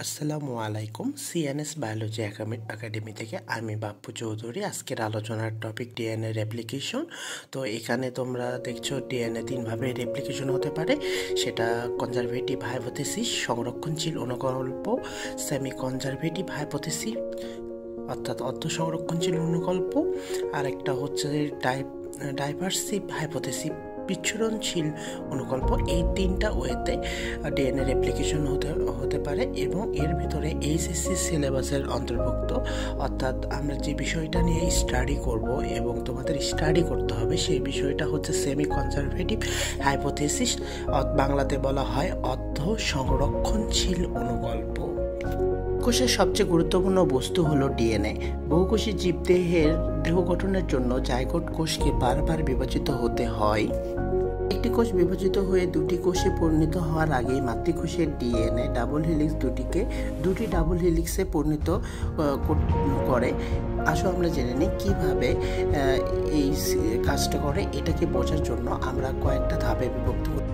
আসসালামু আলাইকুম। CNS biology academy থেকে আমি বাপ্পু চৌধুরী। আজকের আলোচনার টপিক ডিএনএ রেপ্লিকেশন। তো এখানে তোমরা দেখছো ডিএনএ তিনভাবে রেপ্লিকেশন হতে পারে, সেটা কনজারভেটিভ হাইপোথিসিস, সংরক্ষণশীল অনুকল্প, সেমি কনজারভেটিভ হাইপোথিসিস অর্থাৎ অর্ধ সংরক্ষণশীল অনুকল্প, আর একটা হচ্ছে ডাইভার্সিভ হাইপোথিসিস, বিচ্ছুরণশীল অনুকল্প। এই তিনটা ওয়েতে ডিএনএ রেপ্লিকেশন হতে পারে এবং এর ভিতরে এইচএসসি সিলেবাসের অন্তর্ভুক্ত, অর্থাৎ আমরা যে বিষয়টা নিয়ে স্টাডি করব এবং তোমাদের স্টাডি করতে হবে সেই বিষয়টা হচ্ছে সেমি কনজারভেটিভ হাইপোথিসিস, বাংলাতে বলা হয় অর্ধ সংরক্ষণশীল অনুকল্প। কোষের সবচেয়ে গুরুত্বপূর্ণ বস্তু হলো ডিএনএ। বহুকোষী জীবদেহের দেহ গঠনের জন্য জাইগোট কোষকে বারবার বিভাজিত হতে হয়। একটি কোষ বিভাজিত হয়ে দুটি কোষে পরিণত হওয়ার আগেই মাতৃকোষের ডিএনএ ডাবল হেলিক্স দুটি ডাবল হেলিক্সে পরিণত করে। আসো আমরা জেনে নিই কীভাবে এই কাজটা করে। এটাকে বোঝার জন্য আমরা কয়েকটা ধাপে বিভক্ত করি।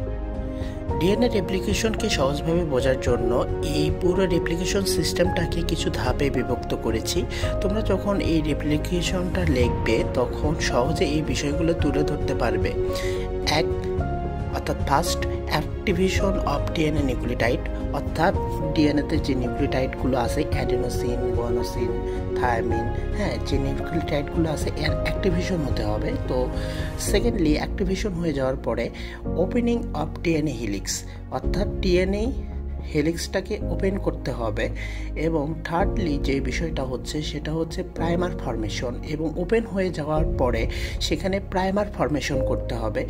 ডিএনএ রেপ্লিকেশনকে সহজভাবে বোঝার জন্য এই পুরো রেপ্লিকেশন সিস্টেমটাকে কিছু ধাপে বিভক্ত করেছি। তোমরা যখন এই রেপ্লিকেশনটা লিখবে তখন সহজে এই বিষয়গুলো তুলে ধরতে পারবে। অর্থাৎ first, activation of DNA nucleotide, অর্থাৎ ডিএনএতে যে নিউক্লিওটাইডগুলো আছে অ্যাডেনোসিন, গুয়ানোসিন, থায়ামিন, যে নিউক্লিওটাইডগুলো আছে এর অ্যাক্টিভেশন হতে হবে। তো সেকেন্ডলি, অ্যাক্টিভেশন হয়ে যাওয়ার পরে ওপেনিং অফ ডিএনএ হেলিক্স, অর্থাৎ ডিএনএ হেলিক্সটাকে ওপেন করতে হবে। এবং থার্ডলি যে বিষয়টা হচ্ছে সেটা হচ্ছে প্রাইমার ফর্মেশন, এবং ওপেন হয়ে যাওয়ার পরে সেখানে প্রাইমার ফর্মেশন করতে হবে।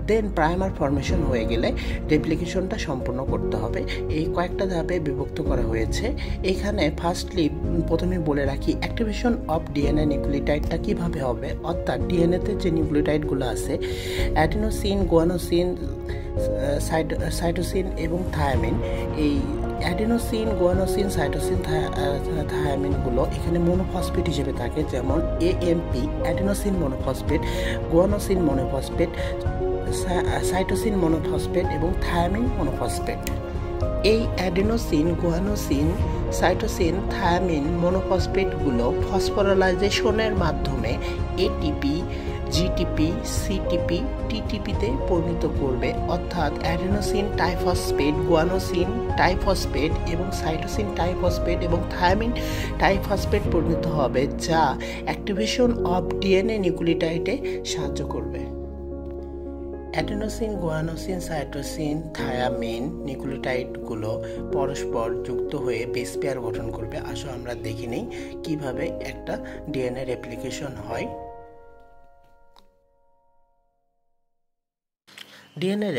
দেন প্রাইমার ফর্মেশন হয়ে গেলে রেপ্লিকেশনটা সম্পূর্ণ করতে হবে। এই কয়েকটা ধাপে বিভক্ত করা হয়েছে। এখানে ফার্স্টলি প্রথমে বলে রাখি অ্যাক্টিভেশন অফ ডিএনএ নিউক্লিওটাইডটা কীভাবে হবে, অর্থাৎ ডিএনএতে যে নিউক্লিওটাইডগুলো আছে অ্যাডেনোসিন, গুয়ানোসিন, সাইটোসিন এবং থায়ামিন, এই অ্যাডেনোসিন, গুয়ানোসিন, সাইটোসিন, থায়ামিনগুলো এখানে মোনোফসফেট হিসেবে থাকে, যেমন এএমপি অ্যাডেনোসিন মোনোফসফেট, গুয়ানোসিন মোনোফসফেট, সাইটোসিন মোনোফসফেট এবং থায়ামিন মোনোফসফেট। এই অ্যাডেনোসিন, গুয়ানোসিন, সাইটোসিন, থায়ামিন মোনোফসফেটগুলো ফসফোরাইলেশনের মাধ্যমে এটিপি, জিটিপি, সিটিপি, টিটিপিতে পরিণত করবে, অর্থাৎ অ্যাডেনোসিন টাইফসফেট, গুয়ানোসিন টাইফসফেট এবং সাইটোসিন টাইফসফেট এবং থায়ামিন টাইফসফেট পরিণত হবে, যা অ্যাক্টিভেশন অফ ডিএনএ নিউক্লিওটাইডে সাহায্য করবে। অ্যাডেনোসিন, গুয়ানোসিন, সাইটোসিন, থায়ামিন নিউক্লিওটাইডগুলো পরস্পর যুক্ত হয়ে বেস পেয়ার গঠন করবে। আসো আমরা দেখে নিই কিভাবে একটা ডিএনএ রেপ্লিকেশন হয়। ডিএনএ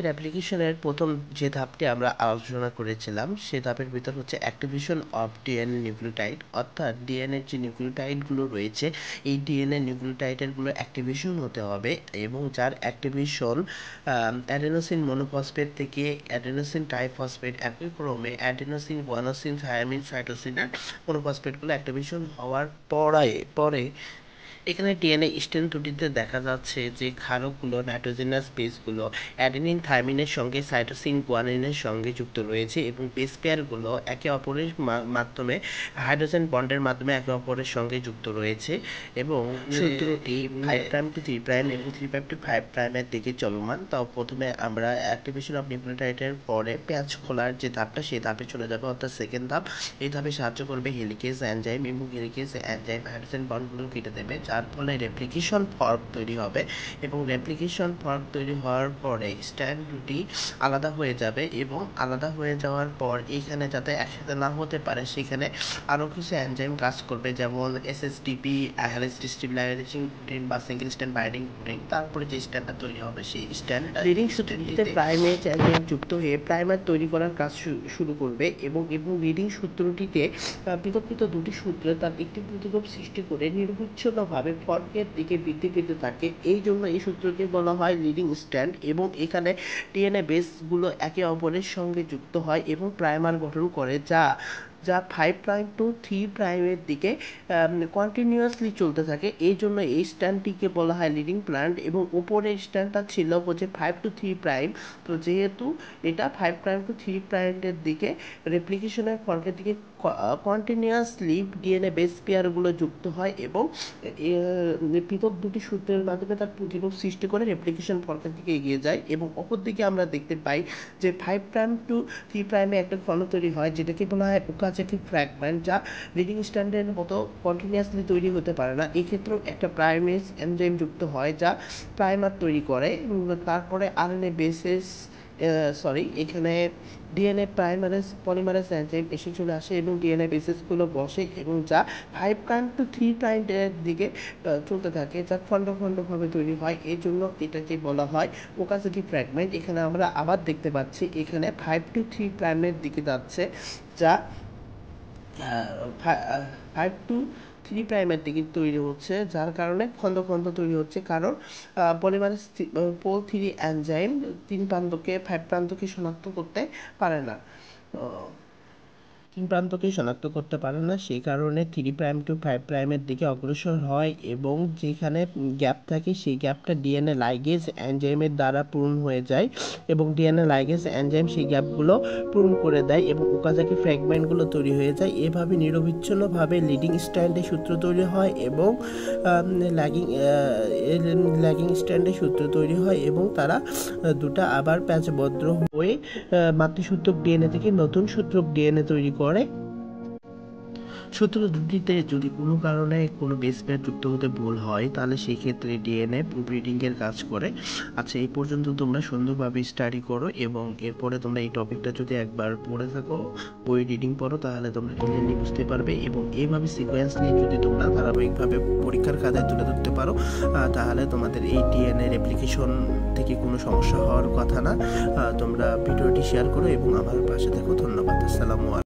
রেপ্লিকেশনের প্রথম যে ধাপটি আমরা আলোচনা করেছিলাম সে ধাপের ভিতর হচ্ছে অ্যাক্টিভেশন অফ ডিএনএ নিউক্লিওটাইড, অর্থাৎ ডিএনএ যে নিউক্লিওটাইডগুলো রয়েছে এই ডিএনএ নিউক্লিওটাইডগুলো অ্যাক্টিভেশন হতে হবে, এবং যার অ্যাক্টিভেশন অ্যাডেনোসিন মোনোফসফেট থেকে অ্যাডেনোসিন টাইফসফেট, একই ক্রমে অ্যাডেনোসিন, গুয়ানোসিন, থায়ামিন, সাইটোসিন মোনোফসফেটগুলো অ্যাক্টিভেশন হওয়ার পরে এখানে ডিএনএ স্ট্যান্ড দুটিতে দেখা যাচ্ছে যে ক্ষারকগুলো, নাইট্রোজেনাস বেসগুলো অ্যাডেনিন, থাইমিনের সঙ্গে সাইটোসিন, গুয়ানিনের সঙ্গে যুক্ত রয়েছে, এবং বেস পেয়ারগুলো একে অপরের মাধ্যমে হাইড্রোজেন বন্ডের মাধ্যমে একে অপরের সঙ্গে যুক্ত রয়েছে, এবং সূত্রটি 5' to 3' এবং 3' to 5' দিকে চলমান। তাও প্রথমে আমরা অ্যাক্টিভেশন অফ নিউক্লিওটাইডের পরে পেঁয়াজ খোলার যে ধাপটা সেই ধাপে চলে যাবে, অর্থাৎ সেকেন্ড ধাপ। এই ধাপে সাহায্য করবে হেলিকেজ এনজাইম, এবং হেলিকেজ এনজাইম হাইড্রোজেন বন্ডগুলো কেটে দেবে, যার ফলে রেপ্লিকেশন ফর্ক তৈরি হবে, এবং রেপ্লিকেশন ফর্ক তৈরি হওয়ার পরে স্ট্যান্ড দুটি আলাদা হয়ে যাবে, এবং আলাদা হয়ে যাওয়ার পর এখানে যাতে একসাথে না হতে পারে সেখানে আরও কিছু এনজাইম কাজ করবে, যেমন এসএসডিপি, হেলিক্স ডিস্টেবিলাইজেশন প্রোটিন বা সিঙ্গেল স্ট্যান্ড বাইন্ডিং প্রোটিন। তারপরে যে স্ট্যান্ডটা তৈরি হবে সেই স্ট্যান্ড লিডিং সূত্রটিতে প্রাইমেজ এনজাইম যুক্ত হয়ে প্রাইমার তৈরি করার কাজ শুরু করবে, এবং লিডিং সূত্রটিতে বিকল্পিত দুটি সূত্র তার একটি প্রতিরূপ সৃষ্টি করে নির্বিচ্ছিন্নভাবে ফর্কের দিকে বৃদ্ধি পেতে থাকে। এই জন্য এই সূত্রকে বলা হয় লিডিং স্ট্যান্ড, এবং এখানে ডিএনএ বেসগুলো একে অপরের সঙ্গে যুক্ত হয় এবং প্রাইমার গঠন করে, যা যা 5 প্রাইম টু 3 প্রাইমের দিকে কন্টিনিউয়াসলি চলতে থাকে। এই জন্য এই স্ট্যান্ডটিকে বলা হয় লিডিং প্ল্যান্ট, এবং উপরের স্ট্যান্ডটা ছিল হচ্ছে 5 টু 3 প্রাইম। তো যেহেতু এটা 5 প্রাইম টু 3 প্রাইমের দিকে রেপ্লিকেশনের ফর্কের দিকে কন্টিনিউয়াসলি ডিএনএ বেস পেয়ারগুলো যুক্ত হয় এবং পৃথক দুটি সূত্রের মাধ্যমে তার প্রতিরূপ সৃষ্টি করে রেপ্লিকেশন ফর্কের দিকে এগিয়ে যায়। এবং অপরদিকে আমরা দেখতে পাই যে 5 প্রাইম টু 3 প্রাইমে একটা ফল তৈরি হয় যেটাকে বলা হয় ওকাজাকি ফ্র্যাগমেন্ট, যা লিডিং স্ট্যান্ডের মতো কন্টিনিউয়াসলি তৈরি হতে পারে না। এক্ষেত্রেও একটা প্রাইমেজ এনজাইম যুক্ত হয় যা প্রাইমার তৈরি করে। তারপরে আরএনএ বেসেস এখানে ডিএনএ প্রাইমারেজ পলিমারেজ এনজাইম এসে চলে আসে এবং ডিএনএ বেসেসগুলো বসে এবং যা 5 প্রাইম টু 3 প্রাইমের দিকে চলতে থাকে, যা খণ্ড খণ্ডভাবে তৈরি হয়। এই জন্য এটাকে বলা হয় ওকাজাকি ফ্র্যাগমেন্ট। এখানে আমরা আবার দেখতে পাচ্ছি এখানে 5 টু 3 প্রাইমের দিকে যাচ্ছে, যা 5 টু 3 প্রাইমের দিকে তৈরি হচ্ছে, যার কারণে খণ্ড খণ্ড তৈরি হচ্ছে, কারণ পলিমারেজ পোল 3 এনজাইম 3 প্রান্তকে 5 প্রান্তকে শনাক্ত করতে পারে না। সেই কারণে 3 প্রাইম টু 5 প্রাইমের দিকে অগ্রসর হয় এবং যেখানে গ্যাপ থাকে সেই গ্যাপটা ডিএনএ লাইগেজ এনজাইমের দ্বারা পূরণ হয়ে যায় এবং ডিএনএ লাইগেজ এনজাইম সেই গ্যাপগুলো পূরণ করে দেয় এবং ওকাজাকি ফ্র্যাগমেন্টগুলো তৈরি হয়ে যায়। এভাবে নিরবিচ্ছিন্নভাবে লিডিং স্ট্র্যান্ডের সূত্র তৈরি হয় এবং ল্যাগিং স্ট্র্যান্ডের সূত্র তৈরি হয় এবং তারা দুটা আবার প্যাচবদ্ধ হয়ে মাতৃসূত্রক ডিএনএ থেকে নতুন সূত্রক ডিএনএ তৈরি করে। সূত্র দুটিতে যদি কোনো কারণে কোনো বেস পেয়ার যুক্ত হতে ভুল হয় তাহলে সেই ক্ষেত্রে ডিএনএ ব্রিডিংয়ের কাজ করে। আচ্ছা, এই পর্যন্ত তোমরা সুন্দরভাবে স্টাডি করো এবং এরপরে তোমরা এই টপিকটা যদি একবার পড়ে থাকো, বই রিডিং পড়ো, তাহলে তোমরা ক্লিয়ারলি বুঝতে পারবে। এবং এইভাবে সিকোয়েন্স নিয়ে যদি তোমরা ধারাবাহিকভাবে পরীক্ষার খাতায় তুলে ধরতে পারো তাহলে তোমাদের এই ডিএনএ রেপ্লিকেশন থেকে কোনো সমস্যা হওয়ার কথা না। তোমরা ভিডিওটি শেয়ার করো এবং আমার পাশে থেকো। ধন্যবাদ। আসসালামু আলাইকুম।